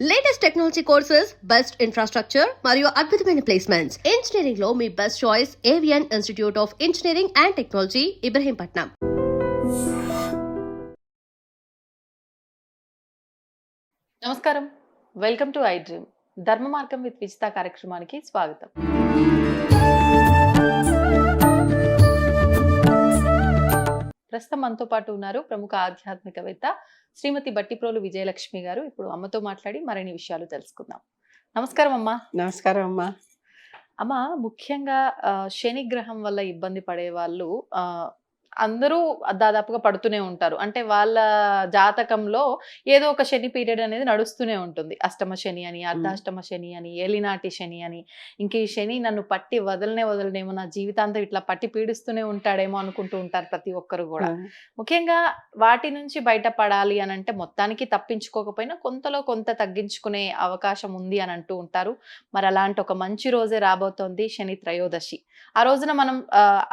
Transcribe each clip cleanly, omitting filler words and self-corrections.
Latest technology courses, best infrastructure మరియు అద్భుతమైన placements. Engineering లో మీ బెస్ట్ చాయిస్ ఏవియన్ institute of engineering and technology, Ibrahimpatnam. నమస్కారం, వెల్కమ్ టు ఐ డ్రీమ్. ధర్మ మార్గం విత్ విజిత కార్యక్రమానికి స్వాగతం. ప్రస్తుతం మనతో పాటు ఉన్నారు ప్రముఖ ఆధ్యాత్మికవేత్త శ్రీమతి బట్టిప్రోలు విజయలక్ష్మి గారు. ఇప్పుడు అమ్మతో మాట్లాడి మరిన్ని విషయాలు తెలుసుకుందాం. నమస్కారం అమ్మా. నమస్కారం అమ్మా. అమ్మ, ముఖ్యంగా శని గ్రహం వల్ల ఇబ్బంది పడే వాళ్ళు అందరూ దాదాపుగా పడుతూనే ఉంటారు. అంటే వాళ్ళ జాతకంలో ఏదో ఒక శని పీరియడ్ అనేది నడుస్తూనే ఉంటుంది. అష్టమ శని అని, అర్ధాష్టమ శని అని, ఏలినాటి శని అని. ఇంక ఈ శని నన్ను పట్టి వదలనేమో, నా జీవితాంతం ఇట్లా పట్టి పీడిస్తూనే ఉంటాడేమో అనుకుంటూ ఉంటారు ప్రతి ఒక్కరు కూడా. ముఖ్యంగా వాటి నుంచి బయటపడాలి అని అంటే మొత్తానికి తప్పించుకోకపోయినా కొంతలో కొంత తగ్గించుకునే అవకాశం ఉంది అని అంటూ ఉంటారు. మరి అలాంటి ఒక మంచి రోజే రాబోతోంది శని త్రయోదశి. ఆ రోజున మనం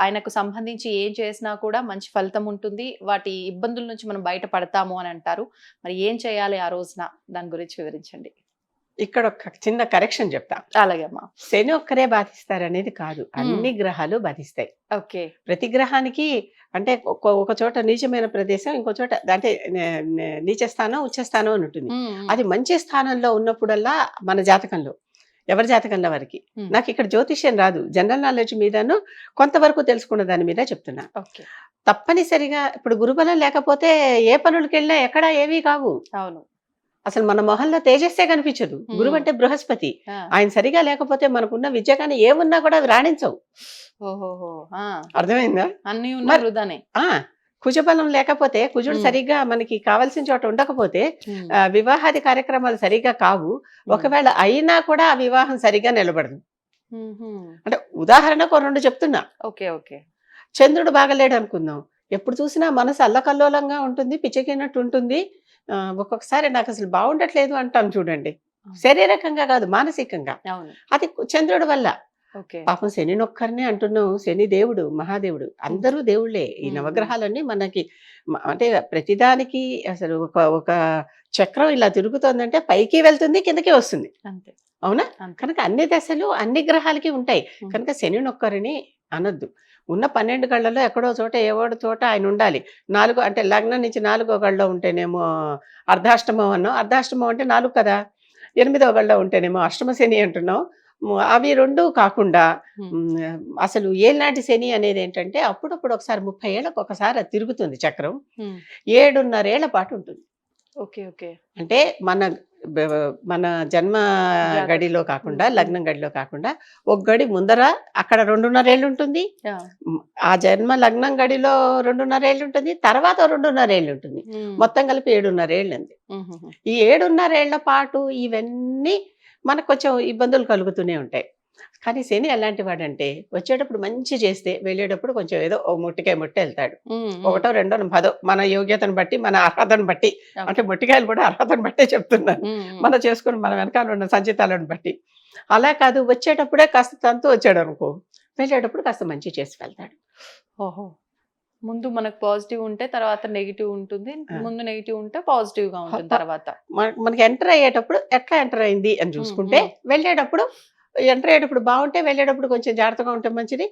ఆయనకు సంబంధించి ఏం చేసినా కూడా మంచి ఫలితం ఉంటుంది. వాటి ఇబ్బందుల నుంచి మనం బయటపడతాము అని అంటారు. మరి ఏం చేయాలి ఆ రోజున, దాని గురించి వివరించండి. ఇక్కడ ఒక చిన్న కరెక్షన్ చెప్తా. అలాగే అమ్మా. శని ఒక్కరే బాధిస్తారు అనేది కాదు, అన్ని గ్రహాలు బాధిస్తాయి. ఓకే. ప్రతి గ్రహానికి అంటే ఒక చోట నీచమైన ప్రదేశం, ఇంకో చోట అంటే నీచ స్థానం, ఉచ్చ స్థానం అని ఉంటుంది. అది మంచి స్థానంలో ఉన్నప్పుడల్లా మన జాతకంలో, ఎవరి జాతకంలో వారికి. నాకు ఇక్కడ జ్యోతిష్యం రాదు, జనరల్ నాలెడ్జ్ మీదను కొంతవరకు తెలుసుకున్న దాని మీద చెప్తున్నా. తప్పనిసరిగా ఇప్పుడు గురుబలం లేకపోతే ఏ పనులకి వెళ్ళినా ఎక్కడా ఏవీ కావు. అవును. అసలు మన మొహంలో తేజస్సే కనిపించదు. గురువు అంటే బృహస్పతి, ఆయన సరిగా లేకపోతే మనకున్న విద్య కానీ ఏమున్నా కూడా అవి రాణించవు. అర్థమైందా? అన్ని ఉన్న వృధానే. కుజబలం లేకపోతే, కుజుడు సరిగ్గా మనకి కావాల్సిన చోట ఉండకపోతే వివాహాది కార్యక్రమాలు సరిగ్గా కావు. ఒకవేళ అయినా కూడా ఆ వివాహం సరిగ్గా నిలబడదు. అంటే ఉదాహరణకు రెండు చెప్తున్నా. Okay okay. చంద్రుడు బాగలేడు అనుకుందాం, ఎప్పుడు చూసినా మనసు అల్లకల్లోలంగా ఉంటుంది, పిచ్చెక్కినట్టు ఉంటుంది. ఒక్కొక్కసారి నాకు అసలు బాగుండట్లేదు అంటాం చూడండి, శారీరకంగా కాదు మానసికంగా. అది చంద్రుడి వల్ల. పాపం శని నొక్కరినే అంటున్నాం, శని దేవుడు, మహాదేవుడు, అందరూ దేవుళ్ళే. ఈ నవగ్రహాలన్నీ మనకి అంటే ప్రతిదానికి అసలు ఒక చక్రం ఇలా తిరుగుతోందంటే పైకి వెళ్తుంది, కిందకి వస్తుంది. అవునా? కనుక అన్ని దశలు అన్ని గ్రహాలకి ఉంటాయి. కనుక శని నొక్కరిని అనొద్దు. ఉన్న 12 గళ్ళలో ఎక్కడో చోట ఏవో చోట ఆయన ఉండాలి. 4 అంటే లగ్నం నుంచి 4వ గళ్ళలో ఉంటేనేమో అర్ధాష్టమం అన్నాం, అర్ధాష్టమం అంటే 4 కదా. 8వ గళ్ళలో ఉంటేనేమో అష్టమ శని అంటున్నాం. అవి రెండు కాకుండా అసలు ఏనాటి శని అనేది ఏంటంటే అప్పుడప్పుడు ఒకసారి 30 ఏళ్ళకు ఒకసారి అది తిరుగుతుంది చక్రం. 7.5 ఏళ్ల పాటు ఉంటుంది. Okay okay. అంటే మన జన్మ గడిలో కాకుండా, లగ్నం గడిలో కాకుండా ఒక గడి ముందర అక్కడ 2.5 ఏళ్ళు ఉంటుంది. ఆ జన్మ లగ్నం గడిలో 2.5 ఏళ్ళు ఉంటుంది, తర్వాత 2.5 ఏళ్ళు ఉంటుంది. మొత్తం కలిపి 7.5 ఏళ్ళు ఉంది. ఈ 7.5 ఏళ్ల పాటు ఇవన్నీ మనకు కొంచెం ఇబ్బందులు కలుగుతూనే ఉంటాయి. కానీ శని ఎలాంటి వాడంటే వచ్చేటప్పుడు మంచి చేస్తే వెళ్ళేటప్పుడు కొంచెం ఏదో ముట్టికాయ ముట్టి వెళ్తాడు. 1, 2, 10 మన యోగ్యతను బట్టి, మన అర్హతను బట్టి. అంటే ముట్టికాయలు కూడా అర్హతను బట్టే చెప్తున్నాను, మనం చేసుకుని మన వెనకాల ఉన్న సంచితాలను బట్టి. అలా కాదు, వచ్చేటప్పుడే కాస్త తంతు వచ్చాడు అనుకో, వెళ్ళేటప్పుడు కాస్త మంచి చేసి వెళ్తాడు. ఓహో. ముందు మనకు పాజిటివ్ ఉంటే తర్వాత నెగిటివ్ ఉంటుంది, ముందు నెగిటివ్ ఉంటే పాజిటివ్ గా ఉంటుంది. తర్వాత మనకి ఎంటర్ అయ్యేటప్పుడు ఎట్లా ఎంటర్ అయింది అని చూసుకుంటే, వెళ్ళేటప్పుడు ఎంటర్ అయ్యేటప్పుడు బాగుంటే వెళ్ళేటప్పుడు కొంచెం జాగ్రత్తగా ఉంటే మంచిది.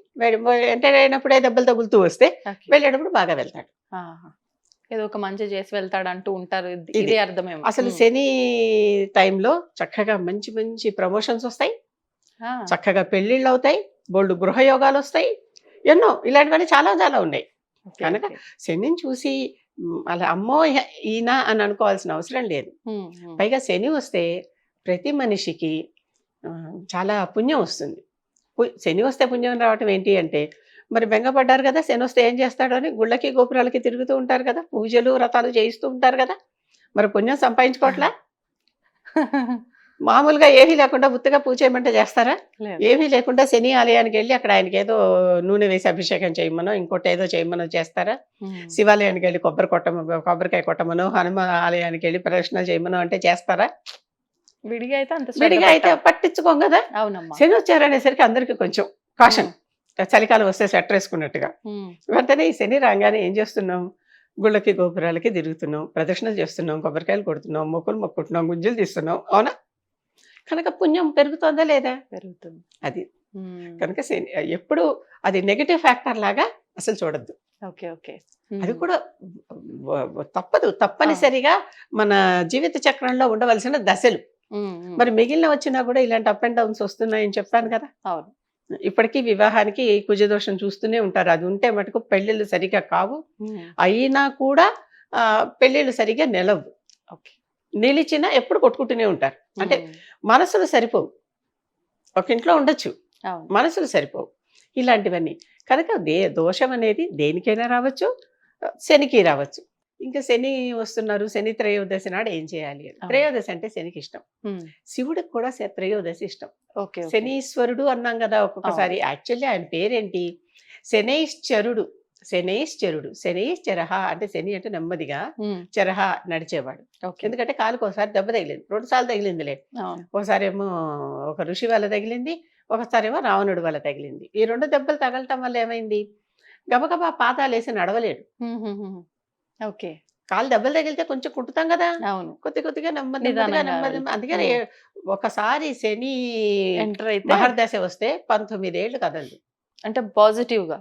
ఎంటర్ అయినప్పుడే దెబ్బలు తగులుతూ వస్తే వెళ్ళేటప్పుడు బాగా వెళ్తాడు. ఏదో ఒక మంచి చేసి వెళ్తాడు అంటూ ఉంటారు. ఇదే అర్థమేమో. అసలు శని టైంలో చక్కగా మంచి మంచి ప్రమోషన్స్ వస్తాయి, చక్కగా పెళ్లిళ్ళు అవుతాయి, బోల్డ్ గృహయోగాలు వస్తాయి, ఎన్నో ఇలాంటివన్నీ చాలా చాలా ఉన్నాయి. కనుక శనిని చూసి అలా అమ్మో ఈయన అని అనుకోవాల్సిన అవసరం లేదు. పైగా శని వస్తే ప్రతి మనిషికి చాలా పుణ్యం వస్తుంది. శని వస్తే పుణ్యం రావటం ఏంటి అంటే, మరి బెంగపడ్డారు కదా, శని వస్తే ఏం చేస్తాడు అని గుళ్ళకి గోపురాలకి తిరుగుతూ ఉంటారు కదా, పూజలు వ్రతాలు చేయిస్తూ ఉంటారు కదా, మరి పుణ్యం సంపాదించుకోవట్లా? మామూలుగా ఏమీ లేకుండా ఉత్తగా పూజ చేయమంటే చేస్తారా? ఏమీ లేకుండా శని ఆలయానికి వెళ్ళి అక్కడ ఆయనకి ఏదో నూనె వేసి అభిషేకం చేయమనో ఇంకోటి ఏదో చేయమనో చేస్తారా? శివాలయానికి వెళ్ళి కొబ్బరికాయ కొట్టమనో, హనుమాన్ ఆలయానికి వెళ్ళి ప్రదక్షిణలు చేయమనో అంటే చేస్తారా? విడిగా అయితే పట్టించుకోం కదా. శని వచ్చారనేసరికి అందరికి కొంచెం కాషన్, చలికాలం వస్తే స్వెటర్ వేసుకున్నట్టుగా. వెంటనే ఈ శని రాగానే ఏం చేస్తున్నాం, గుళ్ళకి గోపురాలకి తిరుగుతున్నాం, ప్రదక్షిణలు చేస్తున్నాం, కొబ్బరికాయలు కొడుతున్నాం, మొక్కులు మొక్కుంటున్నాం, గుంజులు తీస్తున్నాం, అవునా? కనుక పుణ్యం పెరుగుతుందా లేదా? పెరుగుతుంది. అది కనుక ఎప్పుడు అది నెగటివ్ ఫ్యాక్టర్ లాగా అసలు చూడద్దు. ఓకే. ఓకే. అది కూడా తప్పదు, తప్పనిసరిగా మన జీవిత చక్రంలో ఉండవలసిన దశలు. మరి మిగిలిన వచ్చినా కూడా ఇలాంటి అప్ అండ్ డౌన్స్ వస్తున్నాయని చెప్పాను కదా. అవును. ఇప్పటికీ వివాహానికి కుజదోషం చూస్తూనే ఉంటారు. అది ఉంటే మటుకు పెళ్ళిళ్ళు సరిగా కావు, అయినా కూడా పెళ్ళిళ్ళు సరిగా నిలవు. ఓకే. నిలిచినా ఎప్పుడు కొట్టుకుంటూనే ఉంటారు. అంటే మనసులు సరిపోవు. ఒక ఇంట్లో ఉండొచ్చు, మనసులు సరిపోవు, ఇలాంటివన్నీ. కనుక దోషం అనేది దేనికైనా రావచ్చు, శనికి రావచ్చు. ఇంకా శని వస్తున్నారు, శని త్రయోదశి నాడు ఏం చేయాలి అని. త్రయోదశి అంటే శనికి ఇష్టం, శివుడికి కూడా త్రయోదశి ఇష్టం. శనీశ్వరుడు అన్నాం కదా ఒక్కొక్కసారి. యాక్చువల్లీ ఆయన పేరేంటి? శనైశ్చరుడు. శనైశ్చరుడు, శనైశ్చరహ అంటే శని అంటే నెమ్మదిగా, చరహ నడిచేవాడు. ఎందుకంటే కాలుకి ఒకసారి దెబ్బ తగిలింది, 2 సార్లు తగిలిందిలే. ఒకసారి ఏమో ఒక ఋషి వల్ల తగిలింది, ఒకసారి ఏమో రావణుడి వల్ల తగిలింది. ఈ 2 దెబ్బలు తగలటం వల్ల ఏమైంది? గబగబా పాదాలు వేసి నడవలేడు. ఓకే. కాలు దెబ్బలు తగిలితే కొంచెం కుట్టుతాం కదా, కొద్ది కొద్దిగా నెమ్మది. అందుకని ఒకసారి శని ఎంటర్ అయితే మహర్దశ వస్తే 19 ఏళ్ళు కదలదు. అంటే పాజిటివ్ గా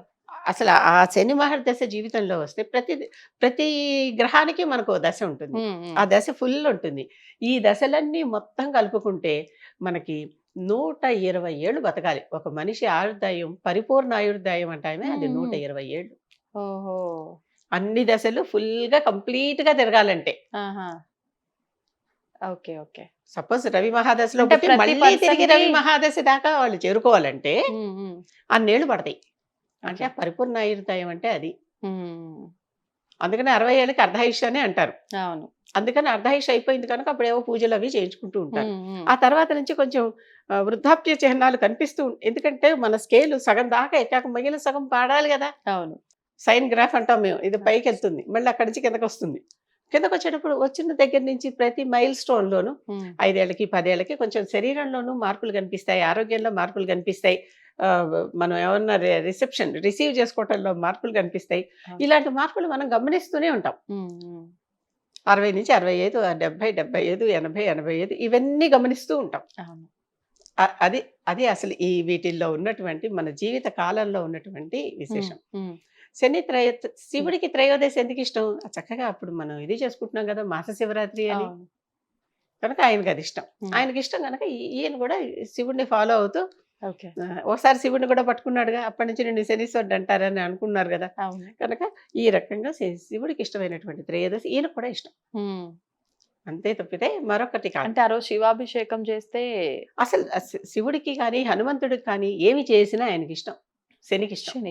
అసలు ఆ శని మహర్దశ జీవితంలో వస్తే ప్రతి గ్రహానికి మనకు దశ ఉంటుంది. ఆ దశ ఫుల్ ఉంటుంది. ఈ దశలన్నీ మొత్తం కలుపుకుంటే మనకి 120 ఏళ్ళు బతకాలి. ఒక మనిషి ఆయుర్దాయం, పరిపూర్ణ ఆయుర్దాయం అంటామే అది 120 ఏళ్ళు. ఓహో. అన్ని దశలు ఫుల్ గా కంప్లీట్ గా తిరగాలంటే. ఓకే. ఓకే. సపోజ్ రవి మహాదశలో మళ్ళీ తిరిగి రవి మహాదశ దాకా వాళ్ళు చేరుకోవాలంటే అన్నేళ్ళు పడతాయి. అంటే పరిపూర్ణ ఆయుర్దాయం అంటే అది. అందుకని 60 ఏళ్ళకి అర్ధాయుష్ అని అంటారు. అవును. అందుకని అర్ధాయుష్ అయిపోయింది కనుక అప్పుడేవో పూజలు అవి చేయించుకుంటూ ఉంటారు. ఆ తర్వాత నుంచి కొంచెం వృద్ధాప్య చిహ్నాలు కనిపిస్తూ, ఎందుకంటే మన స్కేలు సగం దాకా ఎక్కాక మిగిలిన సగం పాడాలి కదా. అవును. సైన్ గ్రాఫ్ అంటాం మేము. ఇది పైకి వెళ్తుంది, మళ్ళీ అక్కడి నుంచి కిందకు వస్తుంది. కిందకు వచ్చేటప్పుడు వచ్చిన దగ్గర నుంచి ప్రతి మైల్ స్టోన్ లోను 5 ఏళ్ళకి 10 ఏళ్ళకి కొంచెం శరీరంలోనూ మార్పులు కనిపిస్తాయి, ఆరోగ్యంలో మార్పులు కనిపిస్తాయి, మనం ఏమన్నా రిసీవ్ చేసుకోవటంలో మార్పులు కనిపిస్తాయి. ఇలాంటి మార్పులు మనం గమనిస్తూనే ఉంటాం. 60 నుంచి 65, 70, 75, 80, 85 ఇవన్నీ గమనిస్తూ ఉంటాం. అది అది అసలు ఈ వీటిల్లో ఉన్నటువంటి మన జీవిత కాలంలో ఉన్నటువంటి విశేషం. శని శివుడికి త్రయోదశి ఎందుకు ఇష్టం? చక్కగా అప్పుడు మనం ఇది చేసుకుంటున్నాం కదా, మాస శివరాత్రి అని. కనుక ఆయనకి అది ఇష్టం. ఆయనకి ఇష్టం కనుక ఈయన కూడా శివుడిని ఫాలో అవుతూ, ఒకసారి శివుడిని కూడా పట్టుకున్నాడుగా, అప్పటి నుంచి నేను శనీశ్వరుడు అంటారని అనుకున్నారు కదా. కనుక ఈ రకంగా శివుడికి ఇష్టమైనటువంటి త్రయోదశి ఈయన కూడా ఇష్టం. అంతే తప్పితే మరొకటి కాదు. అంటే ఆ రోజు శివాభిషేకం చేస్తే అసలు శివుడికి కానీ హనుమంతుడికి కానీ ఏమి చేసినా ఆయనకి ఇష్టం. శనికి ఇష్టం.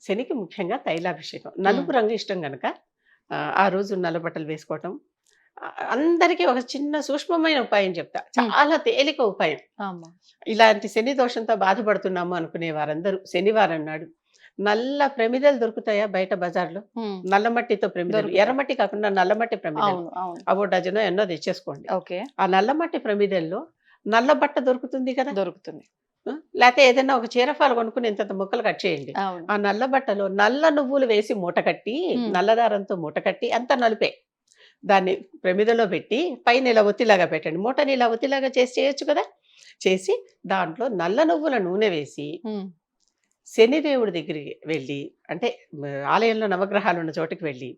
శనికి ముఖ్యంగా తైలాభిషేకం, నలుపు రంగు ఇష్టం కనుక ఆ రోజు నల్ల బట్టలు వేసుకోవటం. అందరికీ ఒక చిన్న సూక్ష్మమైన ఉపాయం చెప్తా, చాలా తేలిక ఉపాయం. ఇలాంటి శని దోషంతో బాధపడుతున్నాము అనుకునే వారందరూ శనివారం నాడు నల్ల ప్రమిదలు దొరుకుతాయా బయట బజార్లో? నల్ల మట్టితో ప్రమిదలు, ఎర్రమట్టి కాకుండా నల్లమట్టి ప్రమిదలు, అవో డజనో ఎన్నో తెచ్చేసుకోండి. ఆ నల్లమట్టి ప్రమిదల్లో నల్ల బట్ట దొరుకుతుంది కదా, దొరుకుతుంది. లేకపోతే ఏదైనా ఒక చీరఫాలు కొనుక్కుని ఇంత ముక్కలు కట్ చేయండి. ఆ నల్ల బట్టలో నల్ల నువ్వులు వేసి మూట కట్టి, నల్లదారంతో మూట కట్టి, అంత నలుపే, దాన్ని ప్రమిదలో పెట్టి పైన ఇలా ఒత్తిలాగా పెట్టండి. మూటని ఇలా ఒత్తిలాగా చేయొచ్చు కదా. చేసి దాంట్లో నల్ల నువ్వుల నూనె వేసి శనిదేవుడి దగ్గరికి వెళ్ళి, అంటే ఆలయంలో నవగ్రహాలు ఉన్న చోటుకి వెళ్ళి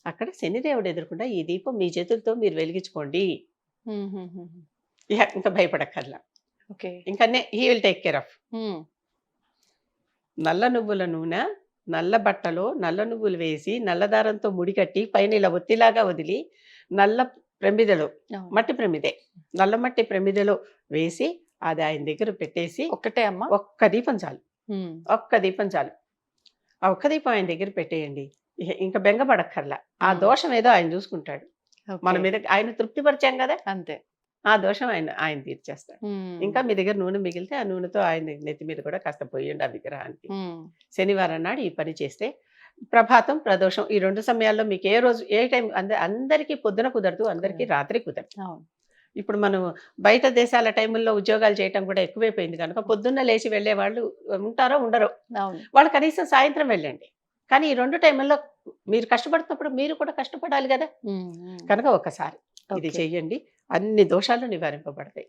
అక్కడ శనిదేవుడు ఎదుర్కొంటే ఈ దీపం మీ చేతులతో మీరు వెలిగించుకోండి, ఇంకా భయపడక్కర్లా, ఇంకా he will take care of. నల్ల నువ్వుల నూనె నల్ల బట్టలో నల్ల నువ్వులు వేసి నల్లదారంతో ముడికట్టి పైన ఇలా ఒత్తిలాగా వదిలి నల్ల ప్రమిదలో, మట్టి ప్రమిదే, నల్ల మట్టి ప్రమిదలో వేసి అది ఆయన దగ్గర పెట్టేసి ఒక్క దీపం చాలు, ఒక్క దీపం చాలు. ఆ ఒక్క దీపం ఆయన దగ్గర పెట్టేయండి, ఇంకా బెంగపడక్కర్లా. ఆ దోషం ఏదో ఆయన చూసుకుంటాడు. మన మీద ఆయన తృప్తిపరిచాం కదా, అంతే. ఆ దోషం ఆయన తీర్చేస్తాడు. ఇంకా మీ దగ్గర నూనె మిగిలితే ఆ నూనెతో ఆయన నెత్తి మీద కూడా కాస్త పోయండి ఆ విగ్రహానికి. శనివారం నాడు ఈ పని చేస్తే ప్రభాతం, ప్రదోషం ఈ 2 సమయాల్లో మీకు ఏ రోజు ఏ టైం, అందరికీ పొద్దున కుదరదు, అందరికీ రాత్రి కుదరదు. ఇప్పుడు మనం బయట దేశాల టైముల్లో ఉద్యోగాలు చేయటం కూడా ఎక్కువైపోయింది కనుక పొద్దున్న లేచి వెళ్ళే వాళ్ళు ఉంటారో ఉండరో, వాళ్ళు కనీసం సాయంత్రం వెళ్ళండి. కానీ ఈ 2 టైంలో మీరు కష్టపడుతున్నప్పుడు మీరు కూడా కష్టపడాలి కదా. కనుక ఒకసారి ఇది Okay. చెయ్యండి, అన్ని దోషాలు నివారింపబడతాయి.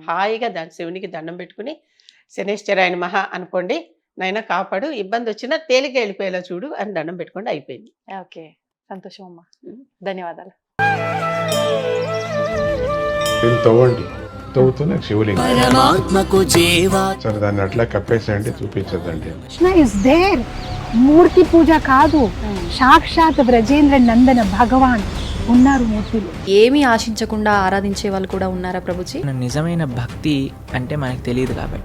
హాయిగా శివునికి దండం పెట్టుకుని శనేశ్వరాయ నమః అనుకోండి, నైనా కాపాడు, ఇబ్బంది వచ్చినా తేలిక వెళ్ళిపోయేలా చూడు అని దండం పెట్టుకోండి, అయిపోయింది. ఓకే, సంతోషం అమ్మా, ఉమ్. ధన్యవాదాలు. దీన్ని తవ్వండి, తవ్వుతూనే శివలింగం. పరమాత్మకు జీవా సరే దాన్ని అట్లా కప్పేసేయండి, చూపించదండి. Krishna is there. మూర్తి పూజ కాదు, సాక్షాత్ బ్రజేంద్ర నందన భగవాన్ ఉన్నారు మూర్తిలో. ఏమీ ఆశించకుండా ఆరాధించే వాళ్ళు కూడా ఉన్నారా ప్రభుజీ? నిజమైన భక్తి అంటే మనకు తెలియదు కాబట్టి